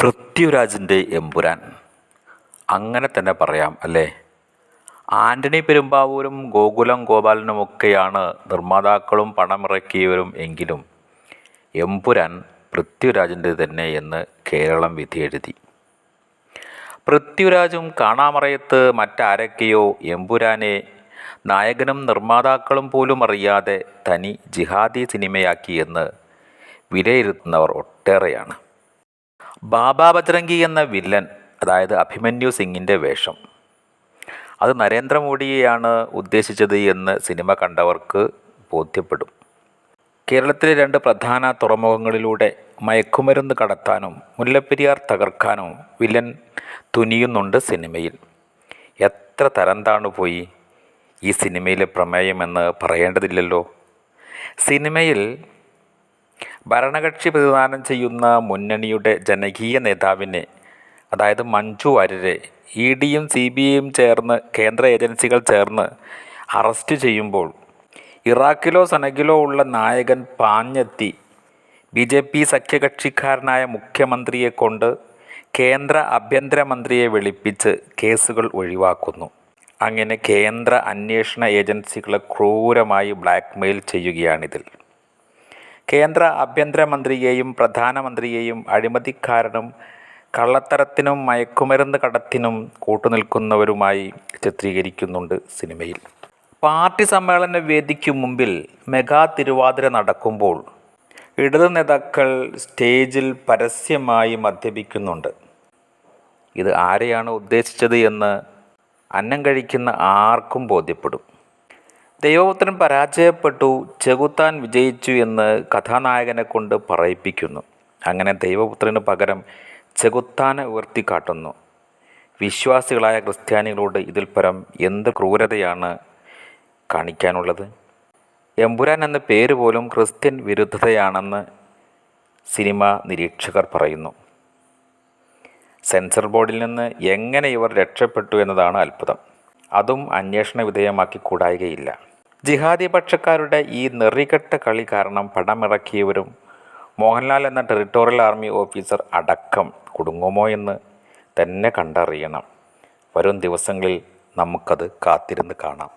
പൃഥ്വിരാജിൻ്റെ എമ്പുരാൻ അങ്ങനെ തന്നെ പറയാം അല്ലേ. ആൻ്റണി പെരുമ്പാവൂരും ഗോകുലം ഗോപാലനുമൊക്കെയാണ് നിർമ്മാതാക്കളും പണമിറക്കിയവരും എങ്കിലും എമ്പുരാൻ പൃഥ്വിരാജിൻ്റെ തന്നെ എന്ന് കേരളം വിധിയെഴുതി. പൃഥ്വിരാജും കാണാമറയത്ത് മറ്റാരൊക്കെയോ എമ്പുരാനെ നായകനും നിർമ്മാതാക്കളും പോലും അറിയാതെ തനി ജിഹാദി സിനിമയാക്കിയെന്ന് വിലയിരുത്തുന്നവർ ഒട്ടേറെയാണ്. ബാബാ ബജ്രംഗി എന്ന വില്ലൻ, അതായത് അഭിമന്യു സിംഗിൻ്റെ വേഷം, അത് നരേന്ദ്രമോദിയെയാണ് ഉദ്ദേശിച്ചത് എന്ന് സിനിമ കണ്ടവർക്ക് ബോധ്യപ്പെടും. കേരളത്തിലെ 2 പ്രധാന തുറമുഖങ്ങളിലൂടെ മയക്കുമരുന്ന് കടത്താനും മുല്ലപ്പെരിയാർ തകർക്കാനും വില്ലൻ തുനിയുന്നുണ്ട് സിനിമയിൽ. എത്ര തരം താണുപോയി ഈ സിനിമയിലെ പ്രമേയമെന്ന് പറയേണ്ടതില്ലല്ലോ. സിനിമയിൽ ഭരണകക്ഷി പ്രതിദാനം ചെയ്യുന്ന മുന്നണിയുടെ ജനകീയ നേതാവിനെ, അതായത് മഞ്ജു വാര്യരെ EDയും CBIയും ചേർന്ന്, കേന്ദ്ര ഏജൻസികൾ ചേർന്ന് അറസ്റ്റ് ചെയ്യുമ്പോൾ ഇറാഖിലോ സെനഗലിലോ ഉള്ള നായകൻ പാഞ്ഞെത്തി BJP സഖ്യകക്ഷിക്കാരനായ മുഖ്യമന്ത്രിയെ കൊണ്ട് കേന്ദ്ര ആഭ്യന്തരമന്ത്രിയെ വിളിപ്പിച്ച് കേസുകൾ ഒഴിവാക്കുന്നു. അങ്ങനെ കേന്ദ്ര അന്വേഷണ ഏജൻസികളെ ക്രൂരമായി ബ്ലാക്ക്മെയിൽ ചെയ്യുകയാണിതിൽ. കേന്ദ്ര ആഭ്യന്തരമന്ത്രിയെയും പ്രധാനമന്ത്രിയെയും അഴിമതിക്കാരനും കള്ളത്തരത്തിനും മയക്കുമരുന്ന് കടത്തിനും കൂട്ടുനിൽക്കുന്നവരുമായി ചിത്രീകരിക്കുന്നുണ്ട് സിനിമയിൽ. പാർട്ടി സമ്മേളന വേദിക്കു മുമ്പിൽ മെഗാ തിരുവാതിര നടക്കുമ്പോൾ ഇടതു നേതാക്കൾ സ്റ്റേജിൽ പരസ്യമായി മദ്യപിക്കുന്നുണ്ട്. ഇത് ആരെയാണ് ഉദ്ദേശിച്ചത് എന്ന് അന്നം കഴിക്കുന്ന ആർക്കും ബോധ്യപ്പെടും. ദൈവപുത്രൻ പരാജയപ്പെട്ടു, ചെകുത്താൻ വിജയിച്ചു എന്ന് കഥാനായകനെ കൊണ്ട് പറയിപ്പിക്കുന്നു. അങ്ങനെ ദൈവപുത്രന് പകരം ചെകുത്താനെ ഉയർത്തിക്കാട്ടുന്നു. വിശ്വാസികളായ ക്രിസ്ത്യാനികളോട് ഇതിൽ പരം എന്ത് ക്രൂരതയാണ് കാണിക്കാനുള്ളത്? എമ്പുരാൻ എന്ന പേര് പോലും ക്രിസ്ത്യൻ വിരുദ്ധതയാണെന്ന് സിനിമ നിരീക്ഷകർ പറയുന്നു. സെൻസർ ബോർഡിൽ നിന്ന് എങ്ങനെ ഇവർ രക്ഷപ്പെട്ടു എന്നതാണ് അത്ഭുതം. അതും അന്വേഷണ വിധേയമാക്കി കൂടായികയില്ല. ജിഹാദി പക്ഷക്കാരുടെ ഈ നെറികെട്ട കളി കാരണം പണമിറക്കിയവരും മോഹൻലാൽ എന്ന ടെറിട്ടോറിയൽ ആർമി ഓഫീസർ അടക്കം കുടുങ്ങുമോ എന്ന് തന്നെ കണ്ടറിയണം. വരും ദിവസങ്ങളിൽ നമുക്കത് കാത്തിരുന്ന് കാണാം.